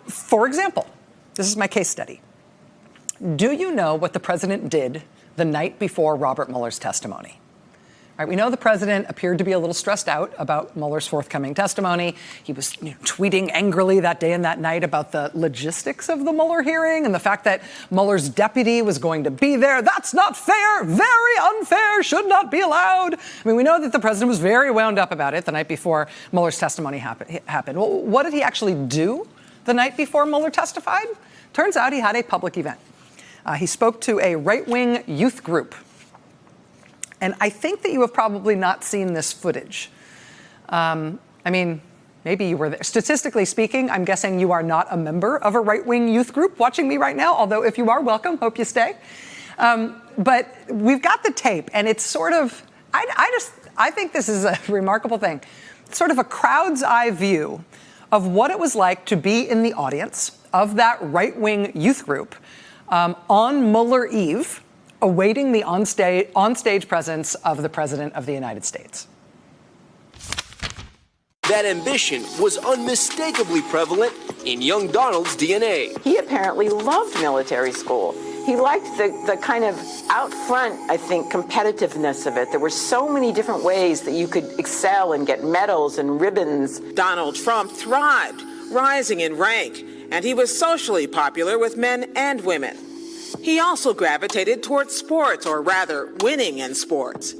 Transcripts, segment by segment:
For example, this is my case study. Do you know what the president did the night before Robert Mueller's testimony? Right, we know the president appeared to be a little stressed out about Mueller's forthcoming testimony. He was tweeting angrily that day and that night about the logistics of the Mueller hearing and the fact that Mueller's deputy was going to be there. That's not fair, very unfair, should not be allowed. I mean, we know that the president was very wound up about it the night before Mueller's testimony happened. Well, what did he actually do the night before Mueller testified? Turns out he had a public event. He spoke to a right-wing youth group. And I think that you have probably not seen this footage. I mean, maybe you were there. Statistically speaking, I'm guessing you are not a member of a right-wing youth group watching me right now, although if you are, welcome, hope you stay. But we've got the tape, and it's sort of, I think this is a remarkable thing. It's sort of a crowd's eye view of what it was like to be in the audience of that right-wing youth group on Mueller Eve, awaiting the on-stage presence of the President of the United States. That ambition was unmistakably prevalent in young Donald's DNA. He apparently loved military school. He liked the kind of out front, I think, competitiveness of it. There were so many different ways that you could excel and get medals and ribbons. Donald Trump thrived, rising in rank, and he was socially popular with men and women. He also gravitated towards sports, or rather, winning in sports.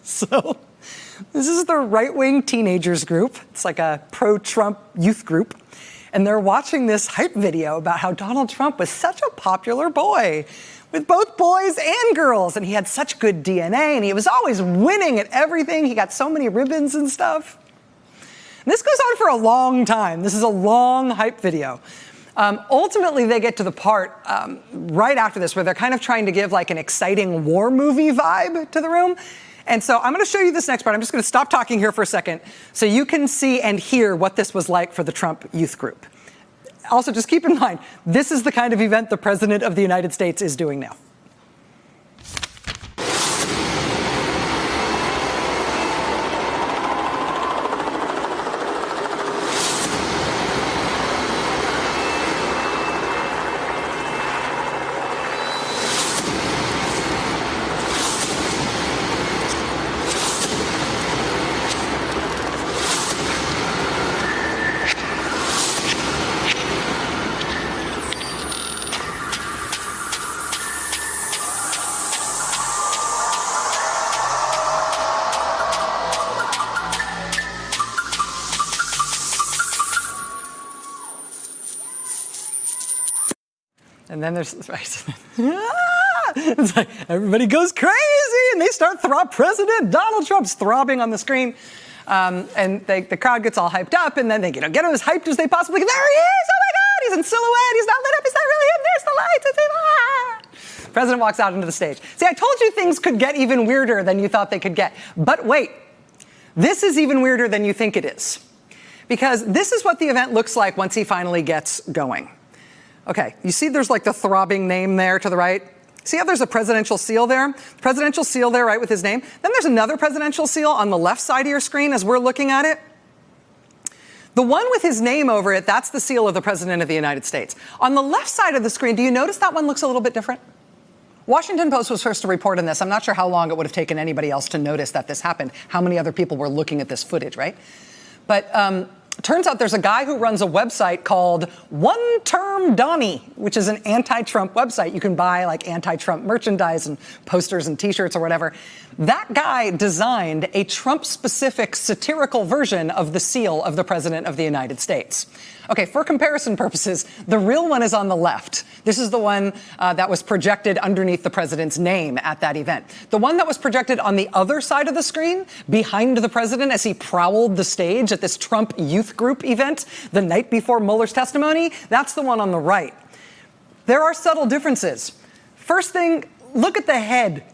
So, this is the right-wing teenagers group. It's like a pro-Trump youth group. And they're watching this hype video about how Donald Trump was such a popular boy with both boys and girls. And he had such good DNA, and he was always winning at everything. He got so many ribbons and stuff. And this goes on for a long time. This is a long hype video. Ultimately, they get to the part right after this where they're kind of trying to give like an exciting war movie vibe to the room. And so I'm going to show you this next part. I'm just going to stop talking here for a second so you can see and hear what this was like for the Trump youth group. Also, just keep in mind, this is the kind of event the President of the United States is doing now. And then there's, it's like everybody goes crazy and they start President Donald Trump's throbbing on the screen. And the crowd gets all hyped up, and then they get him as hyped as they possibly can. There he is! Oh my God! He's in silhouette. He's not lit up. He's not really him. There's the lights. It's President walks out into the stage. See, I told you things could get even weirder than you thought they could get. But wait, this is even weirder than you think it is. Because this is what the event looks like once he finally gets going. Okay, you see there's like the throbbing name there to the right? See how there's a presidential seal there? Presidential seal there, right, with his name. Then there's another presidential seal on the left side of your screen as we're looking at it. The one with his name over it, that's the seal of the President of the United States. On the left side of the screen, do you notice that one looks a little bit different? Washington Post was first to report on this. I'm not sure how long it would have taken anybody else to notice that this happened, how many other people were looking at this footage, right? But turns out there's a guy who runs a website called One Term Donnie, which is an anti-Trump website. You can buy like anti-Trump merchandise and posters and T-shirts or whatever. That guy designed a Trump-specific satirical version of the seal of the President of the United States. Okay, for comparison purposes, the real one is on the left. This is the one that was projected underneath the president's name at that event. The one that was projected on the other side of the screen, behind the president as he prowled the stage at this Trump youth group event the night before Mueller's testimony, that's the one on the right. There are subtle differences. First thing, look at the head.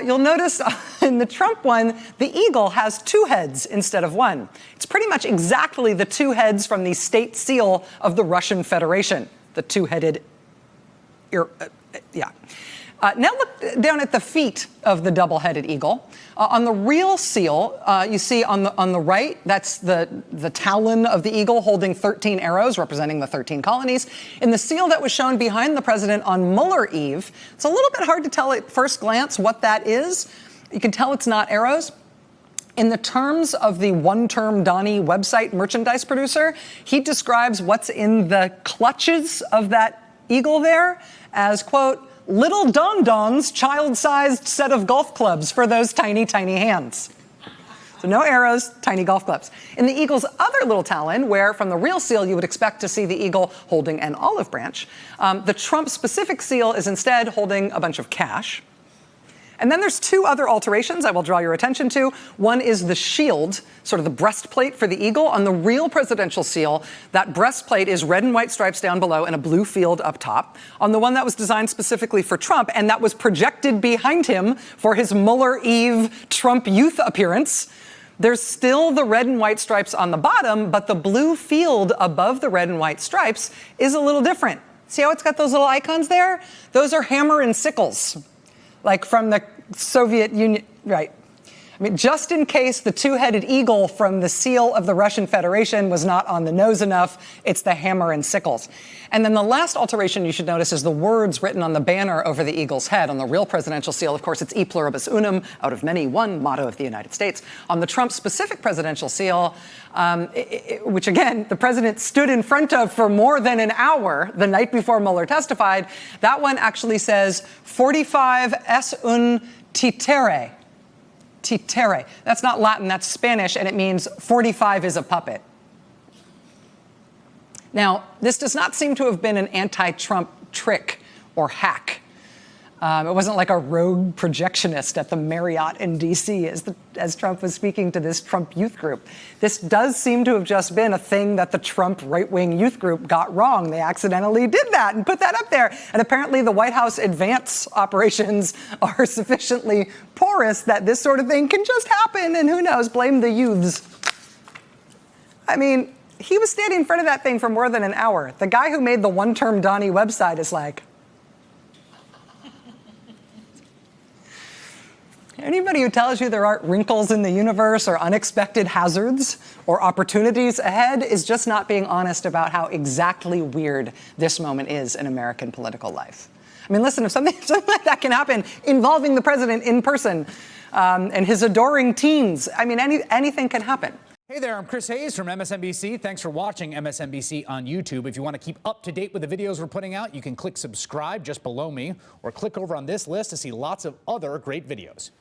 You'll notice in the Trump one, the eagle has two heads instead of one. It's pretty much exactly the two heads from the state seal of the Russian Federation, the two-headed, yeah. Now look down at the feet of the double-headed eagle. On the real seal, you see on the right, that's the talon of the eagle holding 13 arrows representing the 13 colonies. In the seal that was shown behind the president on Mueller Eve, it's a little bit hard to tell at first glance what that is. You can tell it's not arrows. In the terms of the one-term Donnie website merchandise producer, he describes what's in the clutches of that eagle there as, quote, little Don-Don's child-sized set of golf clubs for those tiny, tiny hands. So no arrows, tiny golf clubs. In the eagle's other little talon, where from the real seal you would expect to see the eagle holding an olive branch, the Trump-specific seal is instead holding a bunch of cash. And then there's two other alterations I will draw your attention to. One is the shield, sort of the breastplate for the eagle. On the real presidential seal, that breastplate is red and white stripes down below and a blue field up top. On the one that was designed specifically for Trump and that was projected behind him for his Mueller Eve Trump youth appearance, there's still the red and white stripes on the bottom, but the blue field above the red and white stripes is a little different. See how it's got those little icons there? Those are hammer and sickles. Like from the Soviet Union, right? I mean, just in case the two-headed eagle from the seal of the Russian Federation was not on the nose enough, it's the hammer and sickles. And then the last alteration you should notice is the words written on the banner over the eagle's head. On the real presidential seal, of course, it's E pluribus unum, out of many, one, motto of the United States. On the Trump-specific presidential seal, which again, the president stood in front of for more than an hour the night before Mueller testified, that one actually says 45 es un titere. Titere. That's not Latin, that's Spanish, and it means 45 is a puppet. Now, this does not seem to have been an anti-Trump trick or hack. It wasn't like a rogue projectionist at the Marriott in D.C. as Trump was speaking to this Trump youth group. This does seem to have just been a thing that the Trump right-wing youth group got wrong. They accidentally did that and put that up there. And apparently the White House advance operations are sufficiently porous that this sort of thing can just happen. And who knows, blame the youths. I mean, he was standing in front of that thing for more than an hour. The guy who made the one-term Donnie website is like, anybody who tells you there aren't wrinkles in the universe or unexpected hazards or opportunities ahead is just not being honest about how exactly weird this moment is in American political life. I mean, listen, if something like that can happen involving the president in person and his adoring teens, I mean, anything can happen. Hey there, I'm Chris Hayes from MSNBC. Thanks for watching MSNBC on YouTube. If you want to keep up to date with the videos we're putting out, you can click subscribe just below me or click over on this list to see lots of other great videos.